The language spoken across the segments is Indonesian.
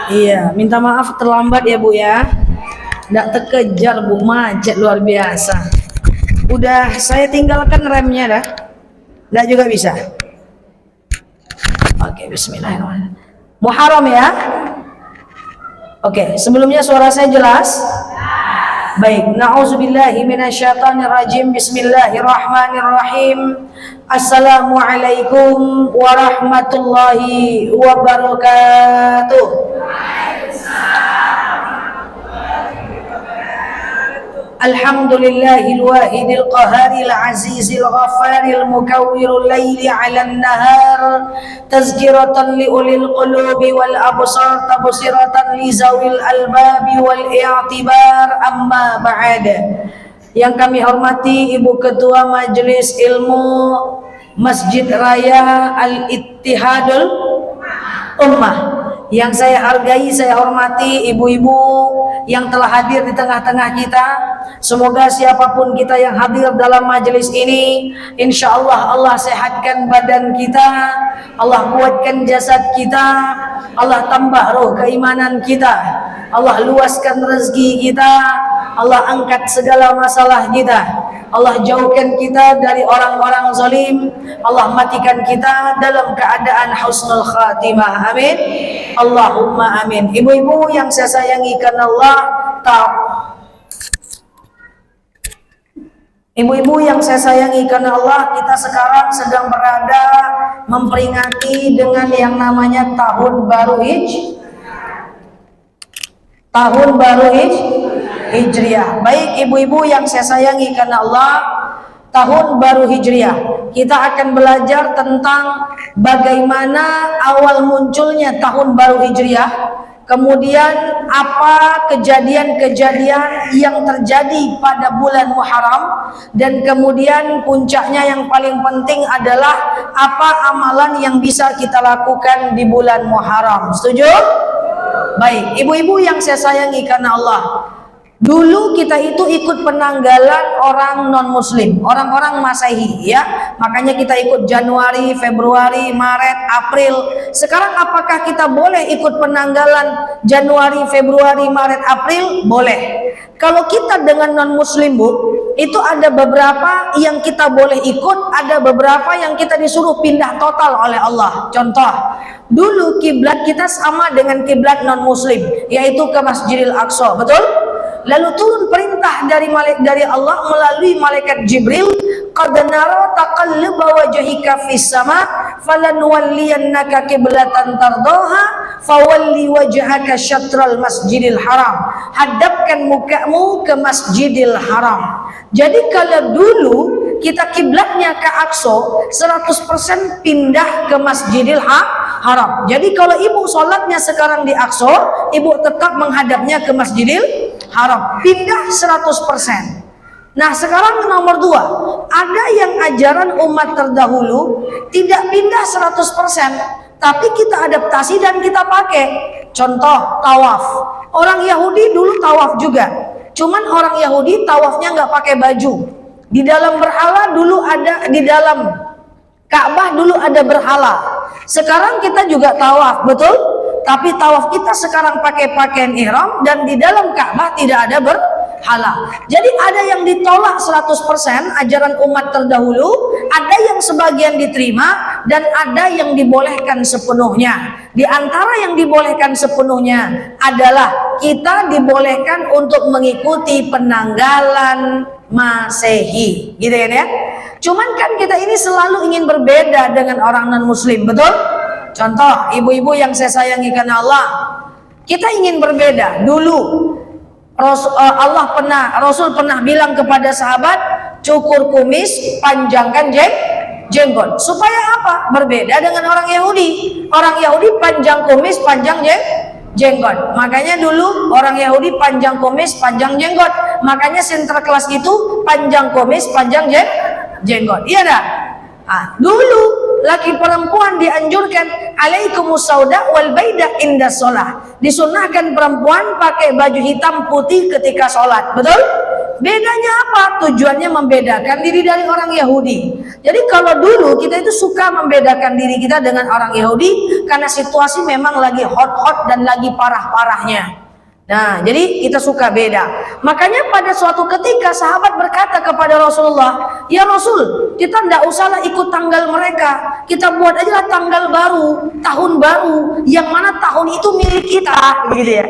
Iya, minta maaf terlambat ya Bu ya. Nggak terkejar Bu, macet luar biasa. Udah saya tinggalkan remnya dah. Nggak juga bisa. Oke, bismillahirrahmanirrahim. Muharram ya. Oke, sebelumnya suara saya jelas? Baik, na'udzubillahi minasyaitonirrajim. Bismillahirrahmanirrahim. Assalamualaikum warahmatullahi wabarakatuh. Alhamdulillahil wahidil qaharil azizil ghaffaril mukawwirul laili 'alan nahar tazkiratan li ulil qulubi wal absar tabsiratan li zawil albabi wal i'tibar amma ba'd. Yang kami hormati Ibu Ketua Majelis Ilmu Masjid Raya Al-Ittihadul Ummah, yang saya hargai, saya hormati ibu-ibu yang telah hadir di tengah-tengah kita. Semoga siapapun kita yang hadir dalam majelis ini, insya Allah Allah sehatkan badan kita, Allah kuatkan jasad kita, Allah tambah roh keimanan kita, Allah luaskan rezeki kita, Allah angkat segala masalah kita, Allah jauhkan kita dari orang-orang zalim, Allah matikan kita dalam keadaan husnul khatimah. Amin. Allahumma amin. Ibu-ibu yang saya sayangi karena Allah, ibu-ibu yang saya sayangi karena Allah, kita sekarang sedang berada memperingati dengan yang namanya tahun baru Hijriah. Baik ibu-ibu yang saya sayangi karena Allah, tahun baru Hijriah, kita akan belajar tentang bagaimana awal munculnya tahun baru Hijriah, kemudian apa kejadian-kejadian yang terjadi pada bulan Muharram, dan kemudian puncaknya yang paling penting adalah apa amalan yang bisa kita lakukan di bulan Muharram. Setuju? Baik, ibu-ibu yang saya sayangi karena Allah, dulu kita itu ikut penanggalan orang non-muslim, orang-orang Masehi ya. Makanya kita ikut Januari, Februari, Maret, April. Sekarang apakah kita boleh ikut penanggalan Januari, Februari, Maret, April? Boleh. Kalau kita dengan non-muslim Bu, itu ada beberapa yang kita boleh ikut, ada beberapa yang kita disuruh pindah total oleh Allah. Contoh, dulu kiblat kita sama dengan kiblat non-muslim, yaitu ke Masjidil Aqsa, betul? Lalu turun perintah dari Allah melalui malaikat Jibril, qad nara taqallaba wajhika fis sama falanwalliyannaka qiblatan tardaha fawalli wajhaka syatral masjidil haram. Hadapkan mukamu ke Masjidil Haram. Jadi kalau dulu kita kiblatnya ke Aqsa, 100% pindah ke Masjidil Haram. Jadi kalau ibu sholatnya sekarang di Aqsa, ibu tetap menghadapnya ke Masjidil Haram, pindah 100%. Nah sekarang nomor 2, ada yang ajaran umat terdahulu tidak pindah 100%, tapi kita adaptasi dan kita pakai. Contoh tawaf, orang Yahudi dulu tawaf juga, cuman orang Yahudi tawafnya nggak pakai baju. Di dalam berhala dulu ada, di dalam Ka'bah dulu ada berhala. Sekarang kita juga tawaf, betul? Tapi tawaf kita sekarang pakai pakaian ihram, dan di dalam Ka'bah tidak ada berhala. Jadi ada yang ditolak 100% ajaran umat terdahulu, ada yang sebagian diterima, dan ada yang dibolehkan sepenuhnya. Di antara yang dibolehkan sepenuhnya adalah kita dibolehkan untuk mengikuti penanggalan Masehi, gitu kan ya. Cuman kan kita ini selalu ingin berbeda dengan orang non-muslim, betul? Contoh, ibu-ibu yang saya sayangi karena Allah, kita ingin berbeda. Dulu Rasul pernah bilang kepada sahabat, cukur kumis, panjangkan jenggot. Supaya apa? Berbeda dengan orang Yahudi. Orang Yahudi panjang kumis, panjang jenggot. Makanya dulu orang Yahudi panjang kumis, panjang jenggot. Makanya Sinterklas itu panjang kumis, panjang jenggot. Iya dah. Dulu laki perempuan dianjurkan alaikumus sauda wal baida inda sholah. Disunahkan perempuan pakai baju hitam putih ketika sholat, betul? Bedanya apa? Tujuannya membedakan diri dari orang Yahudi. Jadi kalau dulu kita itu suka membedakan diri kita dengan orang Yahudi karena situasi memang lagi hot-hot dan lagi parah-parahnya. Nah, jadi kita suka beda. Makanya pada suatu ketika sahabat berkata kepada Rasulullah, "Ya Rasul, kita tidak usahlah ikut tanggal mereka. Kita buat aja tanggal baru, tahun baru, yang mana tahun itu milik kita," gitu ya.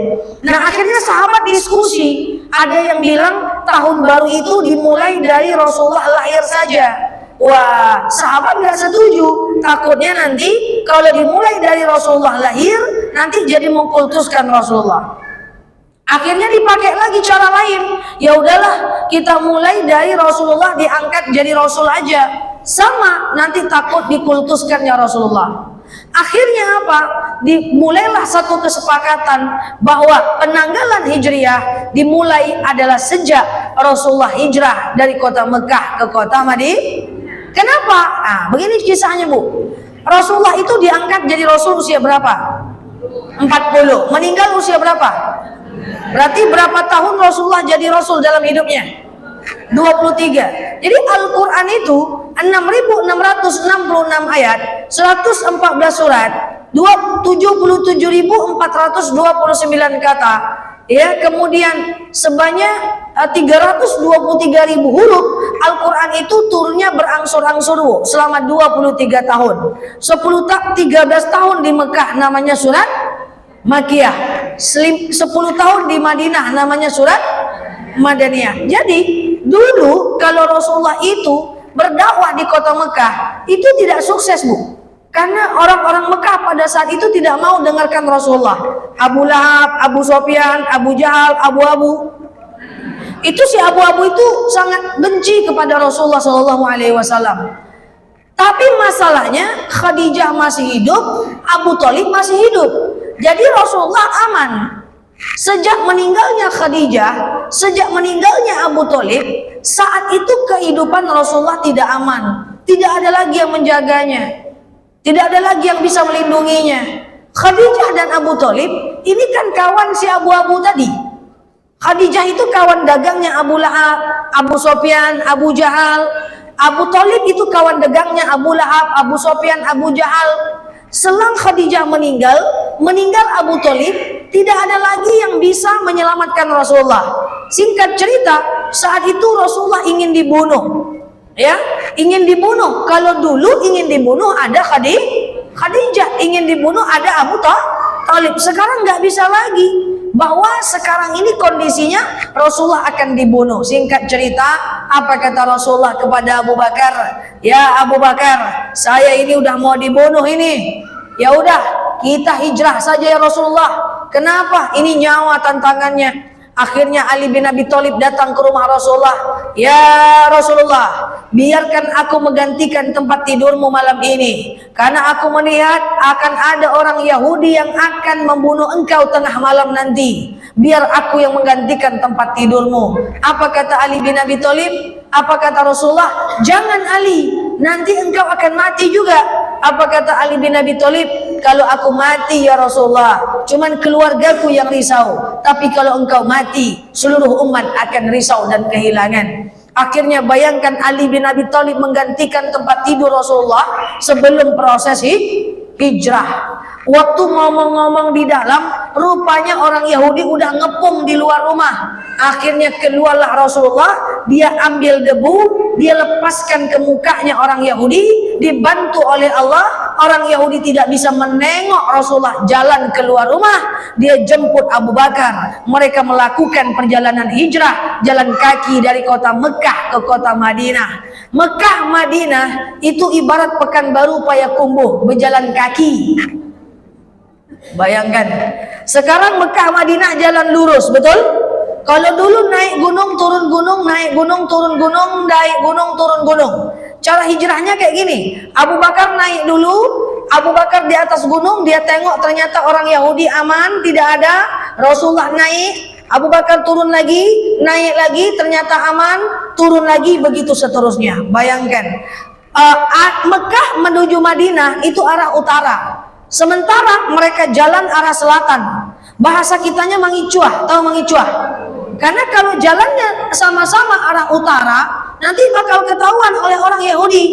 Nah, akhirnya sahabat diskusi. Ada yang bilang tahun baru itu dimulai dari Rasulullah lahir saja. Wah, sahabat nggak setuju. Takutnya nanti kalau dimulai dari Rasulullah lahir, nanti jadi mengkultuskan Rasulullah. Akhirnya dipakai lagi cara lain. Ya udahlah, kita mulai dari Rasulullah diangkat jadi Rasul aja. Sama, nanti takut dikultuskannya Rasulullah. Akhirnya apa? Dimulailah satu kesepakatan bahwa penanggalan Hijriah dimulai adalah sejak Rasulullah hijrah dari kota Mekah ke kota Madinah. Kenapa? Nah, begini kisahnya, Bu. Rasulullah itu diangkat jadi Rasul usia berapa? 40. Meninggal usia berapa? Berarti berapa tahun Rasulullah jadi Rasul dalam hidupnya? 23. Jadi Al-Quran itu 6.666 ayat, 114 surat, 77.429 kata, ya, kemudian sebanyak 323.000 huruf. Al-Quran itu turunnya berangsur-angsur selama 23 tahun. 13 tahun di Mekah namanya surat Makiyah, 10 tahun di Madinah namanya surat Madaniyah. Jadi dulu kalau Rasulullah itu berdakwah di kota Mekah itu tidak sukses, Bu, karena orang-orang Mekah pada saat itu tidak mau dengarkan Rasulullah. Abu Lahab, Abu Sofyan, Abu Jahal, Abu itu si Abu itu sangat benci kepada Rasulullah SAW. Tapi masalahnya Khadijah masih hidup, Abu Thalib masih hidup. Jadi Rasulullah aman. Sejak meninggalnya Khadijah, sejak meninggalnya Abu Thalib, saat itu kehidupan Rasulullah tidak aman. Tidak ada lagi yang menjaganya. Tidak ada lagi yang bisa melindunginya. Khadijah dan Abu Thalib ini kan kawan si Abu tadi. Khadijah itu kawan dagangnya Abu Lahab, Abu Sofyan, Abu Jahal. Abu Thalib itu kawan dagangnya Abu Lahab, Abu Sofyan, Abu Jahal. Selang Khadijah meninggal Abu Thalib, tidak ada lagi yang bisa menyelamatkan Rasulullah. Singkat cerita, saat itu Rasulullah ingin dibunuh. Ya, ingin dibunuh. Kalau dulu ingin dibunuh ada Khadijah, ingin dibunuh ada Abu Thalib. Sekarang nggak bisa lagi. Bahwa sekarang ini kondisinya Rasulullah akan dibunuh. Singkat cerita, apa kata Rasulullah kepada Abu Bakar? "Ya Abu Bakar, saya ini udah mau dibunuh ini. Ya udah, kita hijrah saja ya Rasulullah." Kenapa? Ini nyawa tantangannya. Akhirnya Ali bin Abi Thalib datang ke rumah Rasulullah. "Ya Rasulullah, biarkan aku menggantikan tempat tidurmu malam ini. Karena aku melihat akan ada orang Yahudi yang akan membunuh engkau tengah malam nanti. Biar aku yang menggantikan tempat tidurmu." Apa kata Ali bin Abi Thalib? Apa kata Rasulullah? "Jangan Ali, nanti engkau akan mati juga." Apa kata Ali bin Abi Thalib? "Kalau aku mati ya Rasulullah, cuman keluargaku yang risau. Tapi kalau engkau mati, seluruh umat akan risau dan kehilangan." Akhirnya bayangkan Ali bin Abi Thalib menggantikan tempat tidur Rasulullah sebelum proses hijrah. Waktu ngomong-ngomong di dalam, rupanya orang Yahudi udah ngepung di luar rumah. Akhirnya keluarlah Rasulullah, dia ambil debu, dia lepaskan ke mukanya orang Yahudi, dibantu oleh Allah. Orang Yahudi tidak bisa menengok Rasulullah jalan keluar rumah. Dia jemput Abu Bakar. Mereka melakukan perjalanan hijrah, jalan kaki dari kota Mekah ke kota Madinah. Mekah Madinah itu ibarat Pekanbaru Payakumbuh, berjalan kaki. Bayangkan, sekarang Mekah Madinah jalan lurus, betul? Kalau dulu naik gunung, turun gunung, naik gunung, turun gunung, naik gunung, turun gunung. Cara hijrahnya kayak gini. Abu Bakar naik dulu, Abu Bakar di atas gunung, dia tengok ternyata orang Yahudi aman, tidak ada. Rasulullah naik, Abu Bakar turun lagi, naik lagi, ternyata aman, turun lagi, begitu seterusnya. Bayangkan, Mekah menuju Madinah itu arah utara. Sementara mereka jalan arah selatan. Bahasa kitanya mangicuah, tahu mangicuah? Karena kalau jalannya sama-sama arah utara, nanti bakal ketahuan oleh orang Yahudi.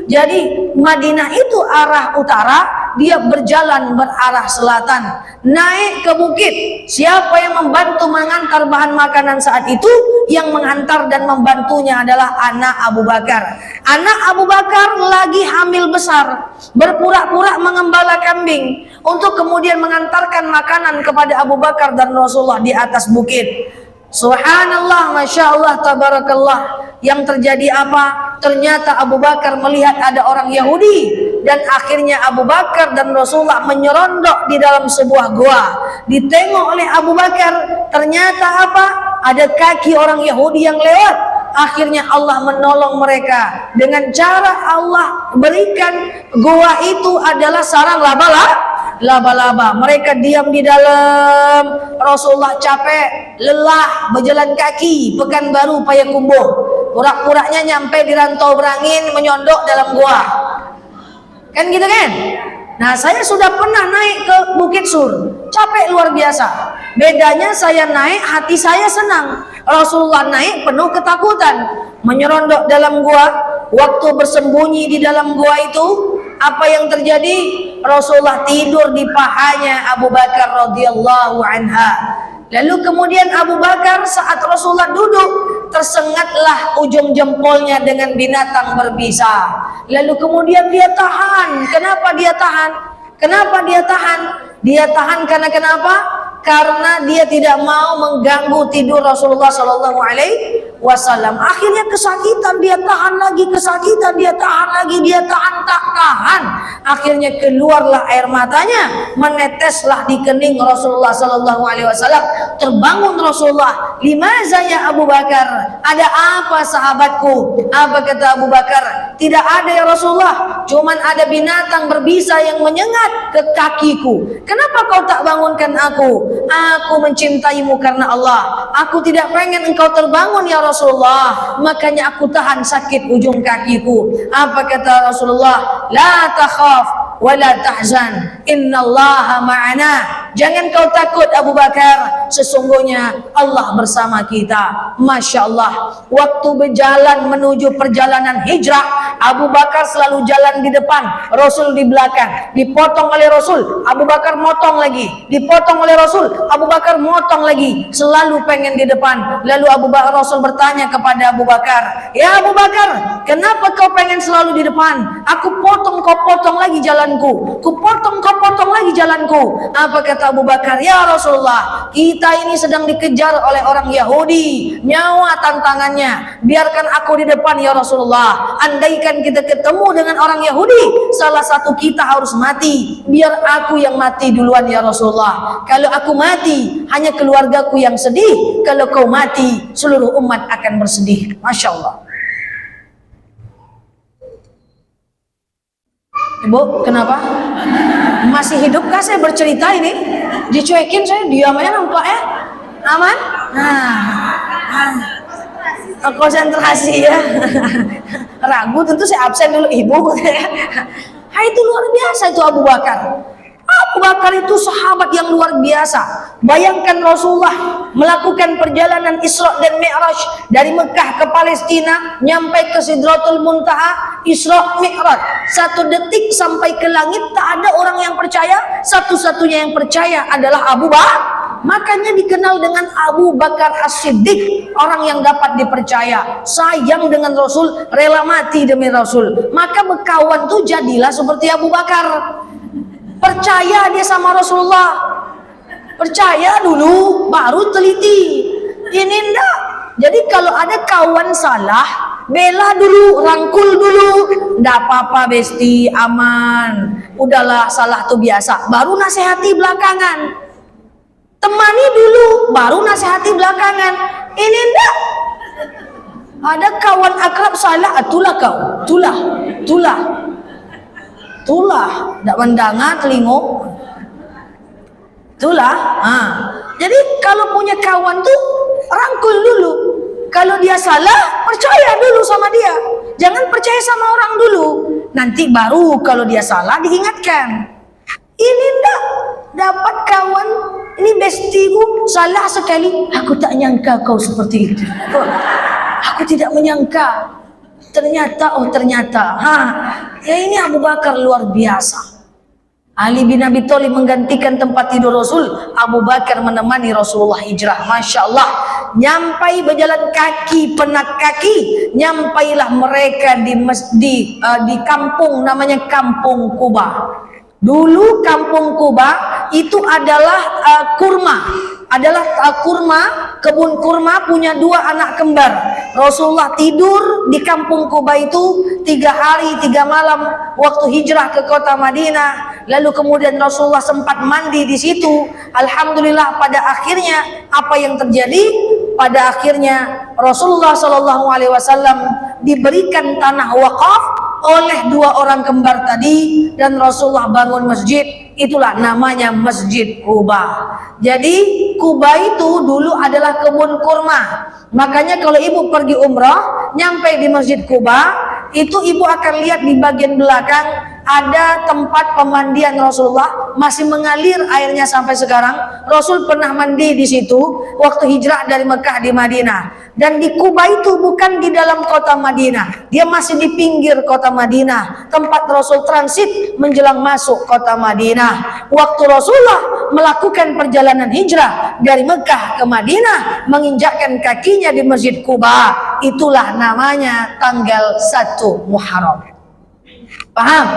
Jadi Madinah itu arah utara, dia berjalan berarah selatan, naik ke bukit. Siapa yang membantu mengantar bahan makanan saat itu? Yang menghantar dan membantunya adalah anak Abu Bakar. Anak Abu Bakar lagi hamil besar, berpura-pura mengembala kambing untuk kemudian mengantarkan makanan kepada Abu Bakar dan Rasulullah di atas bukit. Subhanallah, Masya Allah, Tabarakallah. Yang terjadi apa? Ternyata Abu Bakar melihat ada orang Yahudi, dan akhirnya Abu Bakar dan Rasulullah menyerondok di dalam sebuah gua. Ditengok oleh Abu Bakar, ternyata apa? Ada kaki orang Yahudi yang lewat. Akhirnya Allah menolong mereka dengan cara Allah berikan gua itu adalah sarang laba-laba. Mereka diam di dalam. Rasulullah capek, lelah, berjalan kaki, Pekanbaru, Payakumbuh. Pura-puranya nyampe di Rantau Berangin, menyondok dalam gua. Kan gitu kan? Nah, saya sudah pernah naik ke Bukit Sur, capek luar biasa. Bedanya saya naik, hati saya senang. Rasulullah naik penuh ketakutan, menyerondok dalam gua. Waktu bersembunyi di dalam gua itu, apa yang terjadi? Rasulullah tidur di pahanya Abu Bakar radhiyallahu anha. Lalu kemudian Abu Bakar saat Rasulullah duduk, tersengatlah ujung jempolnya dengan binatang berbisa. Lalu kemudian dia tahan. Kenapa dia tahan? Kenapa dia tahan? Dia tahan karena kenapa? Karena dia tidak mau mengganggu tidur Rasulullah Shallallahu Alaihi Wasallam. Akhirnya kesakitan, dia tahan lagi, kesakitan, dia tahan lagi, dia tahan tak tahan. Akhirnya keluarlah air matanya, meneteslah di kening Rasulullah Shallallahu Alaihi Wasallam. Terbangun Rasulullah. Limaza ya Abu Bakar? Ada apa sahabatku? Apa kata Abu Bakar? Tidak ada ya Rasulullah. Cuman ada binatang berbisa yang menyengat ke kakiku. Kenapa kau tak bangunkan aku? Aku mencintaimu karena Allah. Aku tidak pengen engkau terbangun ya Rasulullah. Makanya aku tahan sakit ujung kakiku. Apa kata Rasulullah? La takhaf wa la tahzan, innallaha ma'ana. Jangan kau takut Abu Bakar, sesungguhnya Allah bersama kita. Masya Allah. Waktu berjalan menuju perjalanan hijrah, Abu Bakar selalu jalan di depan, Rasul di belakang. Dipotong oleh Rasul, Abu Bakar motong lagi. Dipotong oleh Rasul, Abu Bakar motong lagi. Selalu pengen di depan. Lalu Rasul bertanya kepada Abu Bakar, ya Abu Bakar, kenapa kau pengen selalu di depan? Aku potong, kau potong lagi jalanku. Ku potong, kau potong lagi jalanku. Apa kata Abu Bakar? Ya Rasulullah, kita ini sedang dikejar oleh orang Yahudi. Nyawa tantangannya. Biarkan aku di depan ya Rasulullah. Andaikan kita ketemu dengan orang Yahudi, salah satu kita harus mati. Biar aku yang mati duluan ya Rasulullah. Kalau aku mati, hanya keluargaku yang sedih. Kalau kau mati, seluruh umat akan bersedih. Masya Allah. Ibu, kenapa? Masih hidupkah saya bercerita ini? Dicuekin saya, diam aja nampaknya. Aman? Konsentrasi ya. Ragu, tentu saya absen dulu ibu. Itu luar biasa itu Abu Bakar. Abu Bakar itu sahabat yang luar biasa. Bayangkan Rasulullah melakukan perjalanan Isra dan Mi'raj dari Mekah ke Palestina, nyampe ke Sidratul Muntaha, Isra Mi'raj. 1 detik sampai ke langit, tak ada orang yang percaya. Satu-satunya yang percaya adalah Abu Bakar. Makanya dikenal dengan Abu Bakar As-Siddiq, orang yang dapat dipercaya, sayang dengan Rasul, rela mati demi Rasul. Maka berkawan tuh jadilah seperti Abu Bakar. Percaya dia sama Rasulullah. Percaya dulu, baru teliti. Ini enggak. Jadi kalau ada kawan salah, bela dulu, rangkul dulu. Enggak apa-apa besti, aman. Udahlah, salah tuh biasa. Baru nasihati belakangan. Temani dulu, baru nasihati belakangan. Ini enggak. Ada kawan akrab salah, itulah kau. Tulah, tidak mendengar telingo. Itulah. Jadi kalau punya kawan tuh rangkul dulu. Kalau dia salah, percaya dulu sama dia. Jangan percaya sama orang dulu. Nanti baru kalau dia salah diingatkan. Ini enggak. Dapat kawan ini bestiku salah sekali. Aku tak nyangka kau seperti itu. Aku tidak menyangka. Ternyata. Ya ini Abu Bakar luar biasa. Ali bin Abi Thalib menggantikan tempat tidur Rasul. Abu Bakar menemani Rasulullah hijrah. Masya Allah. Nyampai berjalan kaki, penat kaki. Nyampailah mereka di kampung namanya Kampung Kuba. Dulu Kampung Kuba itu adalah kebun kurma punya 2 anak kembar. Rasulullah tidur di Kampung Kuba itu 3 hari 3 malam waktu hijrah ke kota Madinah. Lalu kemudian Rasulullah sempat mandi di situ. Alhamdulillah pada akhirnya apa yang terjadi? Pada akhirnya Rasulullah SAW diberikan tanah wakaf oleh 2 orang kembar tadi dan Rasulullah bangun masjid. Itulah namanya Masjid Kuba. Jadi Kuba itu dulu adalah kebun kurma. Makanya kalau ibu pergi umrah, nyampe di Masjid Kuba, itu ibu akan lihat di bagian belakang ada tempat pemandian Rasulullah, masih mengalir airnya sampai sekarang. Rasul pernah mandi di situ waktu hijrah dari Mekah di Madinah. Dan di Kuba itu bukan di dalam kota Madinah, dia masih di pinggir kota Madinah, tempat Rasul transit menjelang masuk kota Madinah. Waktu Rasulullah melakukan perjalanan hijrah dari Mekah ke Madinah, menginjakkan kakinya di Masjid Kuba, itulah namanya tanggal 1 Muharram. Paham?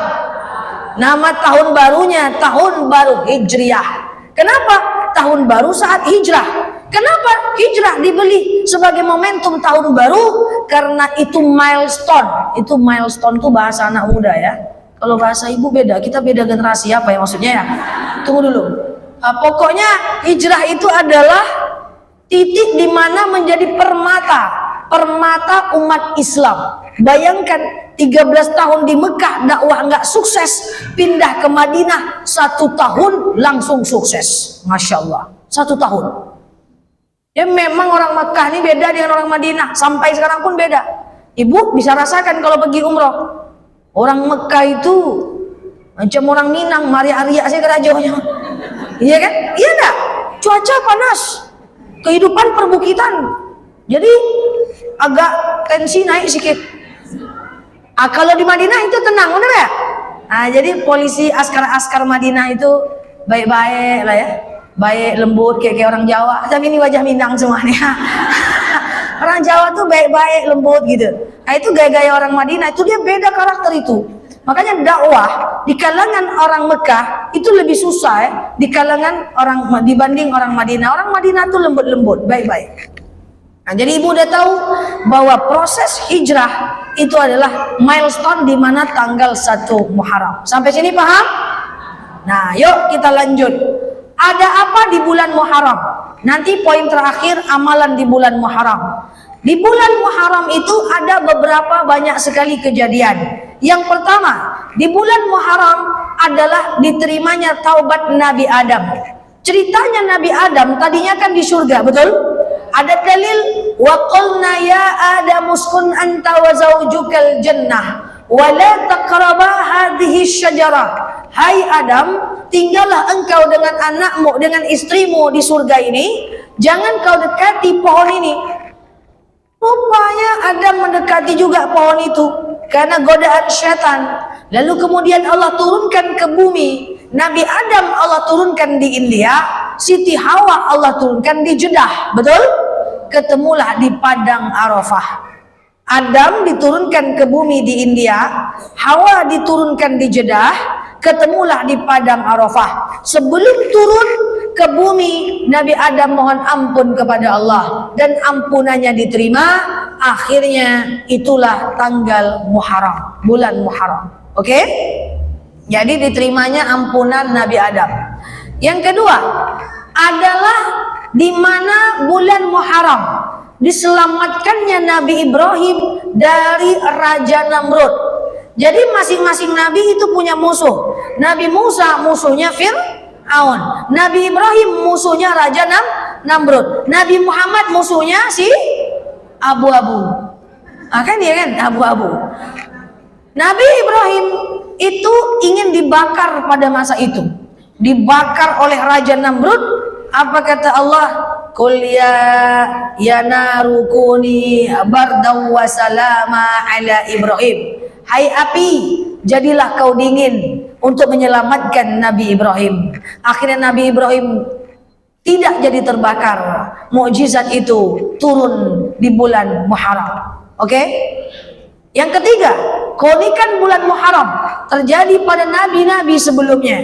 Nama tahun barunya tahun baru Hijriah. Kenapa? Tahun baru saat hijrah. Kenapa hijrah dibeli sebagai momentum tahun baru? Karena itu milestone. Itu milestone tuh bahasa anak muda ya. Kalau bahasa ibu beda. Kita beda generasi apa ya maksudnya ya? Tunggu dulu. Pokoknya hijrah itu adalah titik di mana menjadi permata umat Islam. Bayangkan 13 tahun di Mekah dakwah nggak sukses, pindah ke Madinah 1 tahun langsung sukses. Masya Allah, 1 tahun. Ya memang orang Mekah ini beda dengan orang Madinah, sampai sekarang pun beda. Ibu bisa rasakan kalau pergi umroh. Orang Mekah itu macam orang Minang, Maria-Aria saya kerajonya. Iya kan? Iya enggak? Cuaca panas, kehidupan perbukitan. Jadi agak tensi naik sedikit. Kalau di Madinah itu tenang, benar ya? Jadi polisi askar Madinah itu baik-baik lah ya. Baik, lembut, kayak orang Jawa. Tapi ini wajah Minang semuanya. Orang Jawa tuh baik-baik, lembut gitu. Itu gaya-gaya orang Madinah, itu dia beda karakter itu. Makanya dakwah di kalangan orang Mekah itu lebih susah ya, dibanding orang Madinah. Orang Madinah tuh lembut-lembut, baik-baik. Jadi ibu udah tahu bahwa proses hijrah itu adalah milestone di mana tanggal 1 Muharram. Sampai sini paham? Nah, yuk kita lanjut. Ada apa di bulan Muharram? Nanti poin terakhir amalan di bulan Muharram. Di bulan Muharram itu ada beberapa banyak sekali kejadian. Yang pertama, di bulan Muharram adalah diterimanya taubat Nabi Adam. Ceritanya Nabi Adam tadinya kan di surga, betul? Ada dalil wa qulna ya Adam uskun anta wa zawjukal jannah wa la taqraba hadhihi syajarah. Hai Adam, tinggallah engkau dengan anakmu, dengan istrimu di surga ini, jangan kau dekati pohon ini. Rupanya Adam mendekati juga pohon itu karena godaan syaitan. Lalu kemudian Allah turunkan ke bumi. Nabi Adam Allah turunkan di India, Siti Hawa Allah turunkan di Jeddah, betul? Ketemulah di padang Arafah. Adam diturunkan ke bumi di India, Hawa diturunkan di Jeddah, ketemulah di padang Arafah. Sebelum turun ke bumi, Nabi Adam mohon ampun kepada Allah dan ampunannya diterima. Akhirnya itulah tanggal Muharram, bulan Muharram. Oke? Jadi diterimanya ampunan Nabi Adam. Yang kedua adalah di mana bulan Muharram diselamatkannya Nabi Ibrahim dari Raja Namrud. Jadi masing-masing Nabi itu punya musuh. Nabi Musa musuhnya Fir'aun, Nabi Ibrahim musuhnya Raja Namrud, Nabi Muhammad musuhnya si abu-abu. Kan dia kan abu-abu. Nabi Ibrahim itu ingin dibakar pada masa itu, dibakar oleh Raja Namrud. Apa kata Allah? Qul ya naru kuni bardaw wa salama ala Ibrahim. Hai api, jadilah kau dingin untuk menyelamatkan Nabi Ibrahim. Akhirnya Nabi Ibrahim tidak jadi terbakar. Mukjizat itu turun di bulan Muharram. Oke? Yang ketiga, keunikan bulan Muharram terjadi pada nabi-nabi sebelumnya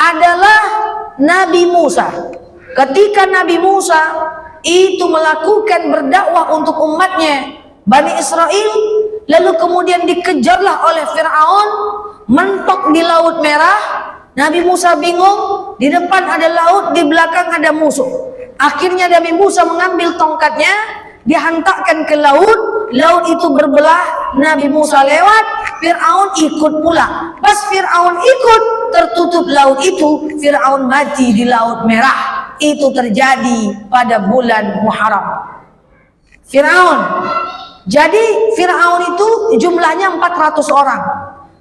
adalah Nabi Musa. Ketika Nabi Musa itu melakukan berdakwah untuk umatnya Bani Israel, lalu kemudian dikejarlah oleh Fir'aun, mentok di Laut Merah. Nabi Musa bingung, di depan ada laut, di belakang ada musuh. Akhirnya Nabi Musa mengambil tongkatnya, dihantarkan ke laut, laut itu berbelah, Nabi Musa lewat, Fir'aun ikut pula. Pas Fir'aun ikut, tertutup laut itu, Fir'aun mati di Laut Merah. Itu terjadi pada bulan Muharram. Fir'aun. Jadi Fir'aun itu jumlahnya 400 orang.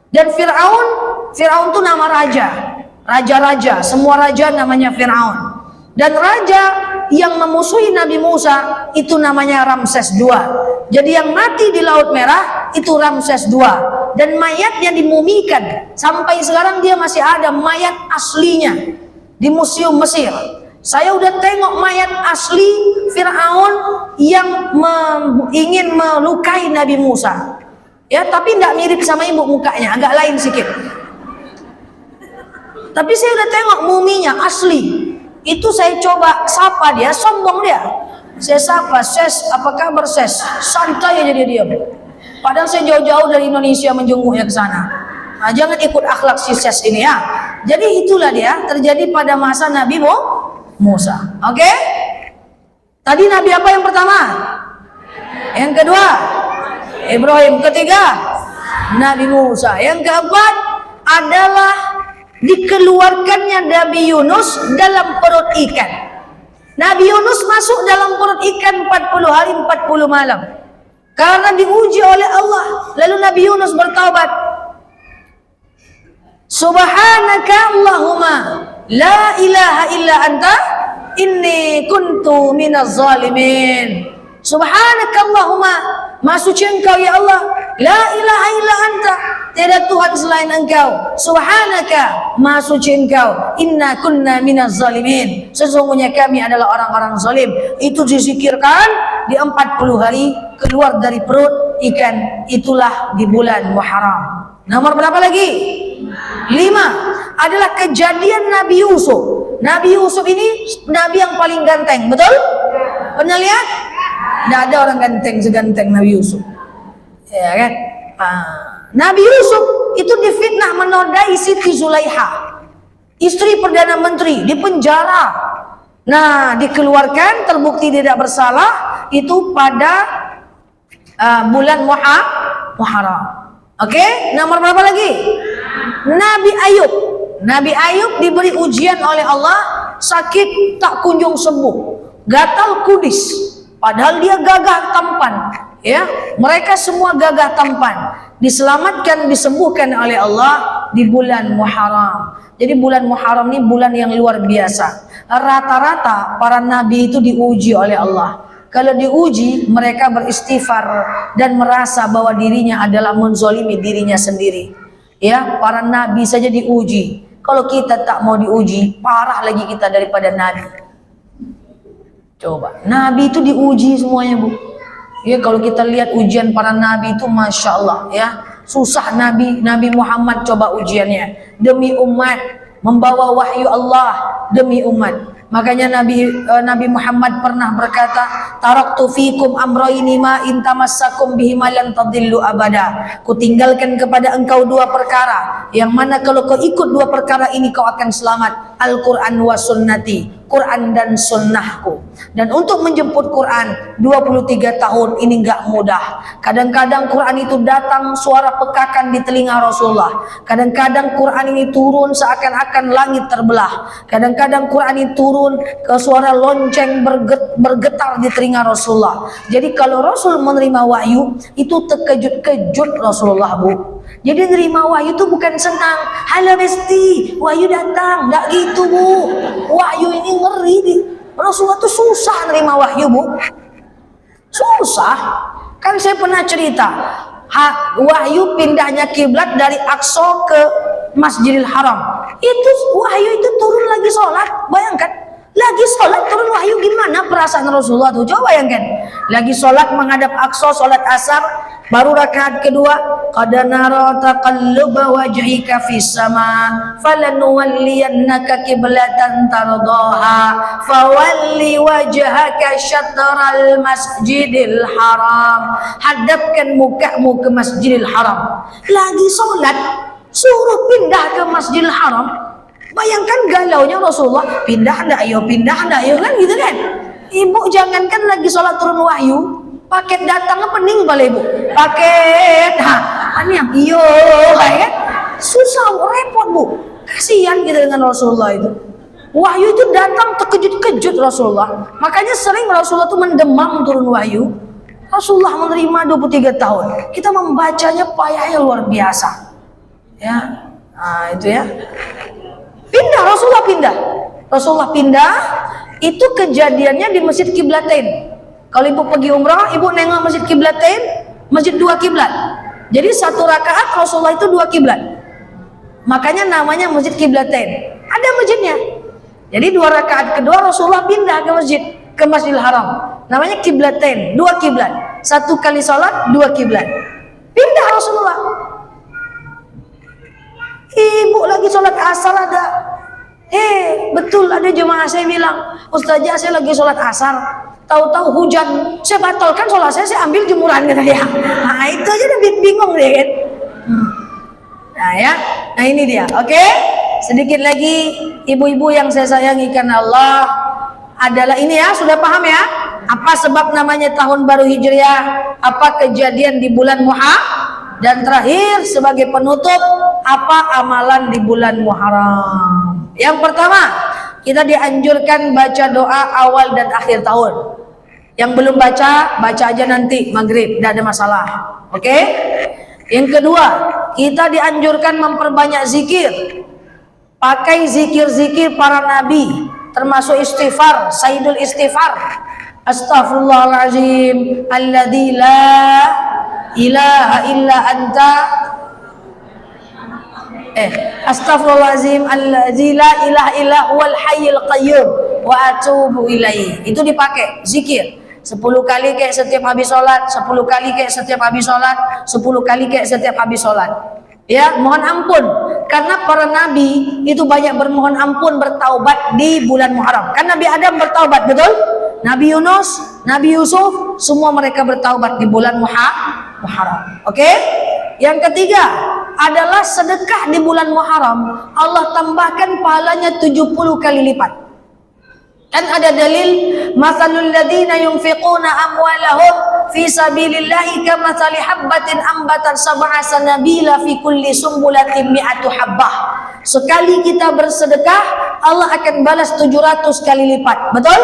Dan Fir'aun itu nama raja. Raja-raja, semua raja namanya Fir'aun. Dan raja yang memusuhi Nabi Musa itu namanya Ramses II. Jadi yang mati di Laut Merah itu Ramses II. Dan mayatnya dimumikan. Sampai sekarang dia masih ada mayat aslinya di Museum Mesir. Saya udah tengok mayat asli Fir'aun yang ingin melukai Nabi Musa. Ya, tapi tidak mirip sama ibu mukanya, agak lain sedikit. Tapi saya udah tengok muminya asli. Itu saya coba sapa dia, sombong dia. Saya sapa, "Ses, apa kabar Ses?" Santai aja dia diam. Padahal saya jauh-jauh dari Indonesia menjenguknya ke sana. Nah, jangan ikut akhlak si Ses ini ya. Jadi itulah dia terjadi pada masa Nabi Musa. Oke? Tadi Nabi apa yang pertama? Yang kedua, Ibrahim. Ketiga, Nabi Musa. Yang keempat adalah dikeluarkannya Nabi Yunus dalam perut ikan. Nabi Yunus masuk dalam perut ikan 40 hari 40 malam karena diuji oleh Allah. Lalu Nabi Yunus bertaubat, "Subhanaka Allahumma la ilaha illa anta inni kuntu minaz zalimin." Subhanaka Allahumma, maha suci Engkau ya Allah, la ilaha illa anta, tiada Tuhan selain Engkau. Subhanaka, maha suci Engkau, inna kunna minaz zalimin, sesungguhnya kami adalah orang-orang zalim. Itu dizikirkan di 40 hari keluar dari perut ikan. Itulah di bulan Muharram. Nomor berapa lagi? 5 adalah kejadian Nabi Yusuf. Nabi Yusuf ini nabi yang paling ganteng, betul? Pernah lihat? Tidak ada orang ganteng seganteng Nabi Yusuf. Ya kan? Nabi Yusuf itu difitnah menodai Siti Zulaiha, istri Perdana Menteri, di penjara. Nah, dikeluarkan, terbukti tidak bersalah itu pada bulan Muharram. Oke, nomor berapa lagi? Nabi Ayub. Nabi Ayub diberi ujian oleh Allah, sakit tak kunjung sembuh, gatal kudis. Padahal dia gagah tampan, ya. Mereka semua gagah tampan, diselamatkan, disembuhkan oleh Allah di bulan Muharram. Jadi bulan Muharram ini bulan yang luar biasa. Rata-rata para nabi itu diuji oleh Allah. Kalau diuji, mereka beristighfar dan merasa bahwa dirinya adalah menzolimi dirinya sendiri. Ya, para nabi saja diuji. Kalau kita tak mau diuji, parah lagi kita daripada nabi. Coba, nabi itu diuji semuanya, Bu. Ya, kalau kita lihat ujian para nabi itu, masya Allah, ya, susah Nabi Muhammad coba ujiannya demi umat, membawa wahyu Allah demi umat. Makanya Nabi Muhammad pernah berkata, "Taraktu fikum amrayni ma in tamassakum bihima lan tadillu abada." Kutinggalkan kepada engkau 2 perkara, yang mana kalau kau ikut 2 perkara ini kau akan selamat. Al-Quran wa sunnati, Quran dan sunnahku. Dan untuk menjemput Quran 23 tahun ini enggak mudah. Kadang-kadang Quran itu datang suara pekakan di telinga Rasulullah. Kadang-kadang Quran ini turun seakan-akan langit terbelah. Kadang-kadang Quran ini turun ke suara lonceng bergetar di telinga Rasulullah. Jadi kalau Rasul menerima wahyu itu terkejut-kejut Rasulullah, Bu. Jadi nerima wahyu itu bukan senang, "Halo Besti, wahyu datang." Enggak gitu, Bu. Wahyu ini ngeri Rasulullah tuh susah nerima wahyu, Bu. Susah. Kan saya pernah cerita, wahyu pindahnya kiblat dari Aqsa ke Masjidil Haram. Itu wahyu itu turun lagi sholat. Bayangkan, lagi sholat turun wahyu, gimana perasaan Rasulullah tuh? Coba bayangkan, lagi sholat menghadap Aqsa, sholat asar, baru rakaat kedua, qad nara taqalluba wajhika fis sama falanuwalliyannaka qiblatan tardaha fawalli wajhaka syatral masjidil haram. Hadapkan mukamu ke Masjidil Haram. Lagi sholat suruh pindah ke Masjidil Haram. Bayangkan galaunya Rasulullah, pindah ndak ayo kan gitu kan. Ibu jangankan lagi sholat turun wahyu, paket datang pening balik ibu, paket yang iyo kan susah, repot Bu, kasihan kita dengan Rasulullah itu. Wahyu itu datang terkejut-kejut Rasulullah, makanya sering Rasulullah itu mendemam turun wahyu. Rasulullah menerima 23 tahun, kita membacanya payahnya luar biasa ya. Nah itu ya, pindah Rasulullah pindah itu kejadiannya di Masjid Qiblatain. Kalau ibu pergi umrah, ibu nengok Masjid Qiblatain, masjid dua kiblat. Jadi satu rakaat Rasulullah itu dua kiblat. Makanya namanya Masjid Qiblatain. Ada masjidnya. Jadi dua rakaat kedua Rasulullah pindah ke Masjidil Haram. Namanya Qiblatain, dua kiblat. Satu kali sholat, dua kiblat. Pindah Rasulullah. Ibu lagi sholat asar ada. Betul ada jemaah saya bilang, Ustazah saya lagi sholat asar, tahu-tahu hujan, saya batalkan sholat saya ambil jemuran katanya. Nah itu aja udah bingung deh kan. Nah ya, nah ini dia. Oke, sedikit lagi ibu-ibu yang saya sayangi karena Allah adalah ini ya, sudah paham ya? Apa sebab namanya tahun baru Hijriah? Apa kejadian di bulan Muharram? Dan terakhir sebagai penutup, apa amalan di bulan Muharram? Yang pertama, kita dianjurkan baca doa awal dan akhir tahun. Yang belum baca, baca aja nanti maghrib, tidak ada masalah. Oke? Yang kedua, kita dianjurkan memperbanyak zikir. Pakai zikir-zikir para nabi, termasuk istighfar, sayyidul istighfar. Astaghfirullahaladzim, alladzi la ilaha illa anta. Astaghfirullahaladzim alladzi la ilaha illa huwal hayyul qayyum wa atubu ilaihi. Itu dipakai zikir 10 kali kayak setiap habis sholat, 10 kali kayak setiap habis sholat, 10 kali kayak setiap habis sholat. Ya, mohon ampun karena para nabi itu banyak bermohon ampun, bertaubat di bulan Muharram. Kan Nabi Adam bertaubat, betul? Nabi Yunus, Nabi Yusuf, semua mereka bertaubat di bulan Muharram. Oke? Yang ketiga adalah sedekah di bulan Muharram. Allah tambahkan pahalanya 70 kali lipat. Kan ada dalil, masalul ladzina yunfiquna amwalahum fi sabilillahi kamathali habbatin ambatan sab'a sanabila fi kulli sumbulatin mi'atu habbah. Sekali kita bersedekah, Allah akan balas 700 kali lipat. Betul?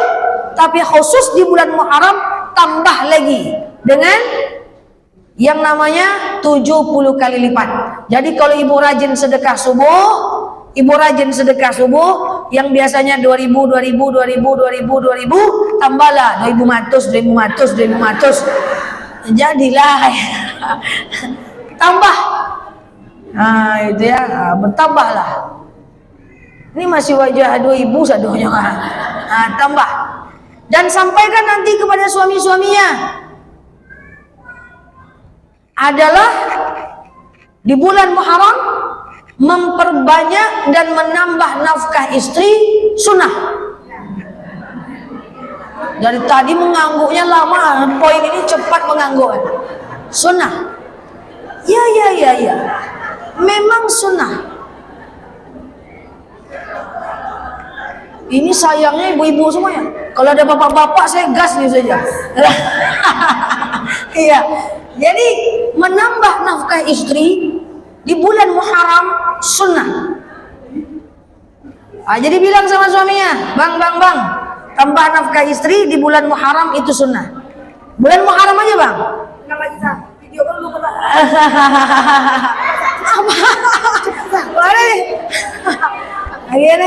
Tapi khusus di bulan Muharram tambah lagi dengan yang namanya 70 kali lipat. Jadi kalau ibu rajin sedekah subuh, yang biasanya 2000, tambahlah 2500. Jadilah tambah. Nah, itu ya, bertambahlah. Ini masih wajah 2000 sadonya. Nah, tambah. Dan sampaikan nanti kepada suami-suaminya adalah di bulan Muharram memperbanyak dan menambah nafkah istri sunnah. Dari tadi mengangguknya lama, poin ini cepat mengangguk. Sunnah. Ya. Memang sunnah. Ini sayangnya ibu-ibu semuanya. Kalau ada bapak-bapak saya gas nih saja. Iya. Jadi menambah nafkah istri di bulan Muharram sunnah. Jadi bilang sama suaminya, bang, tambah nafkah istri di bulan Muharram itu sunnah. Bulan Muharram aja bang. Video kan lu Gimana?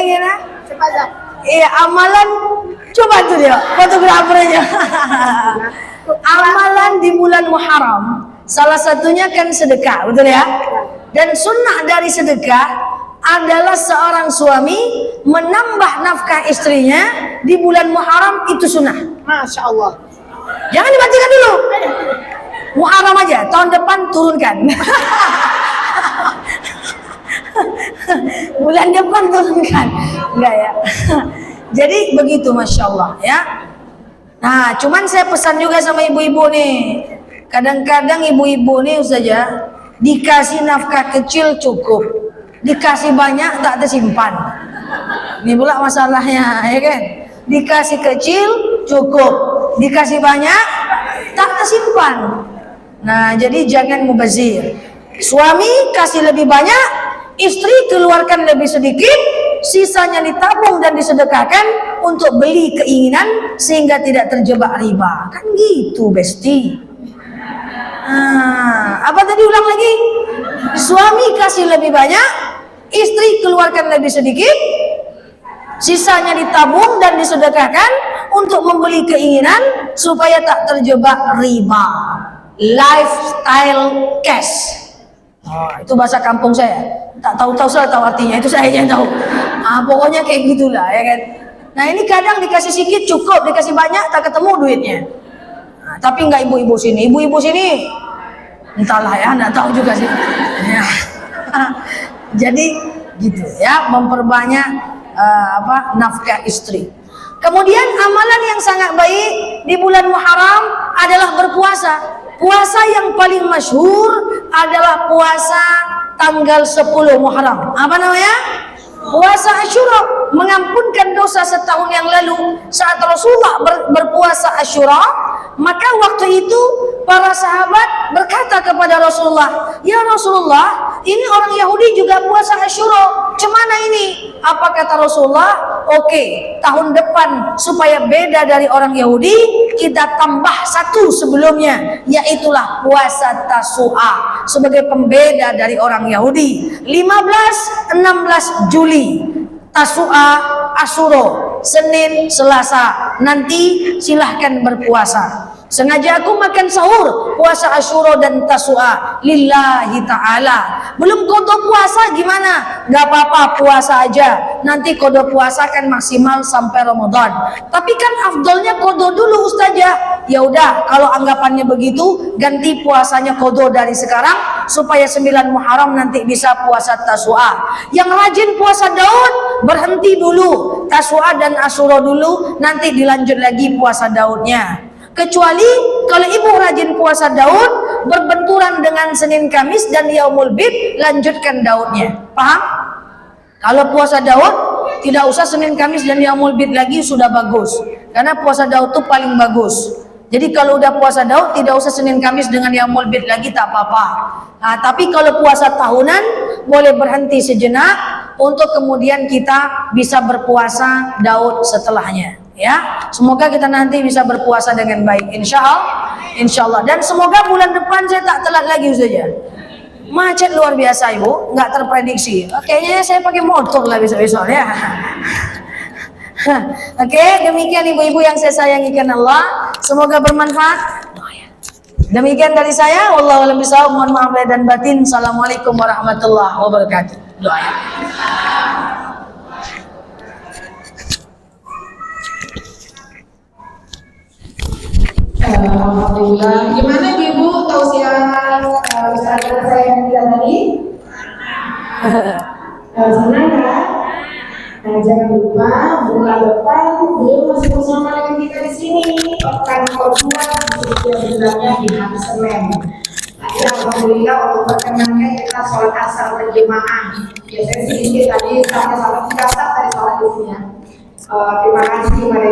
Iya, amalan Coba tuh dia, fotografernya. Amalan di bulan Muharram, salah satunya kan sedekah, betul ya? Dan sunnah dari sedekah adalah seorang suami menambah nafkah istrinya di bulan Muharram, itu sunnah. Masya Allah. Jangan dibacakan dulu. Muharram aja, tahun depan turunkan. Bulan depan turunkan. Enggak ya. Jadi begitu, Masya Allah ya. Nah, cuman saya pesan juga sama ibu-ibu nih. Kadang-kadang ibu-ibu nih saja dikasih nafkah kecil cukup, dikasih banyak tak tersimpan. Ini pula masalahnya, ya kan? Dikasih kecil cukup, dikasih banyak tak tersimpan. Nah, jadi jangan mubazir. Suami kasih lebih banyak, istri keluarkan lebih sedikit, sisanya ditabung dan disedekahkan untuk beli keinginan sehingga tidak terjebak riba. Kan gitu, Besti. Apa tadi, ulang lagi? Suami kasih lebih banyak, istri keluarkan lebih sedikit, sisanya ditabung dan disedekahkan untuk membeli keinginan supaya tak terjebak riba. Lifestyle cash. Oh, itu bahasa kampung saya. Tak tahu-tahu saya tahu artinya, itu saya yang tahu. Pokoknya kayak gitulah, ya kan. Nah, ini kadang dikasih sedikit cukup, dikasih banyak tak ketemu duitnya. Tapi enggak ibu-ibu sini. Ibu-ibu sini entahlah ya, enggak tahu juga sih. Ya. Jadi gitu ya, memperbanyak nafkah istri. Kemudian amalan yang sangat baik di bulan Muharram adalah berpuasa. Puasa yang paling masyhur adalah puasa tanggal 10 Muharram. Apa namanya? Puasa Asyura, mengampunkan dosa setahun yang lalu. Saat Rasulullah berpuasa Asyura, maka waktu itu para sahabat berkata kepada Rasulullah, "Ya Rasulullah, ini orang Yahudi juga puasa Asyura. Cemana ini?" Apa kata Rasulullah? "Oke, tahun depan supaya beda dari orang Yahudi, kita tambah satu sebelumnya, yaitulah puasa Tasu'a sebagai pembeda dari orang Yahudi. 15-16 Juli Tasu'a, Asyura, Senin, Selasa. Nanti silahkan berpuasa. Sengaja aku makan sahur puasa Asyura dan Tasu'a lillahi ta'ala. Belum qada puasa gimana? Gak apa-apa, puasa aja. Nanti qada puasa kan maksimal sampai Ramadan. Tapi kan afdolnya qada dulu Ustazah. Ya udah, kalau anggapannya begitu, ganti puasanya qada dari sekarang supaya 9 Muharram nanti bisa puasa Tasu'a. Yang rajin puasa Daud berhenti dulu, Tasu'a dan Asyura dulu, nanti dilanjut lagi puasa Daudnya. Kecuali kalau ibu rajin puasa Daud berbenturan dengan Senin Kamis dan Yaumul Bid, lanjutkan Daudnya. Paham? Kalau puasa Daud tidak usah Senin Kamis dan Yaumul Bid lagi, sudah bagus. Karena puasa Daud itu paling bagus. Jadi kalau udah puasa Daud tidak usah Senin Kamis dengan Yaumul Bid lagi, tak apa-apa. Nah, tapi kalau puasa tahunan boleh berhenti sejenak untuk kemudian kita bisa berpuasa Daud setelahnya. Ya, semoga kita nanti bisa berpuasa dengan baik, insya Allah. Dan semoga bulan depan saya tak telat lagi saja. Macet luar biasa ibu, nggak terprediksi. Kayaknya saya pakai motor lah besok-besok ya. Oke, demikian ibu-ibu yang saya sayangi karena Allah. Semoga bermanfaat. Demikian dari saya. Wallahu a'lam bishawab. Mohon maaf lahir dan batin. Assalamualaikum warahmatullahi wabarakatuh. Doa ya. Alhamdulillah. Gimana ibu tausiah sahabat saya yang bilang tadi? Senang kan? Nah, jangan lupa bulan depan beliau masih bersama dengan kita di sini. Pekan kedua setiap bulannya di hari Senin. Tadi alhamdulillah untuk perkenannya kita sholat asar berjemaah. Biasanya sedikit tadi sampai sholat 3 dari sholat di sini ya. Terima kasih.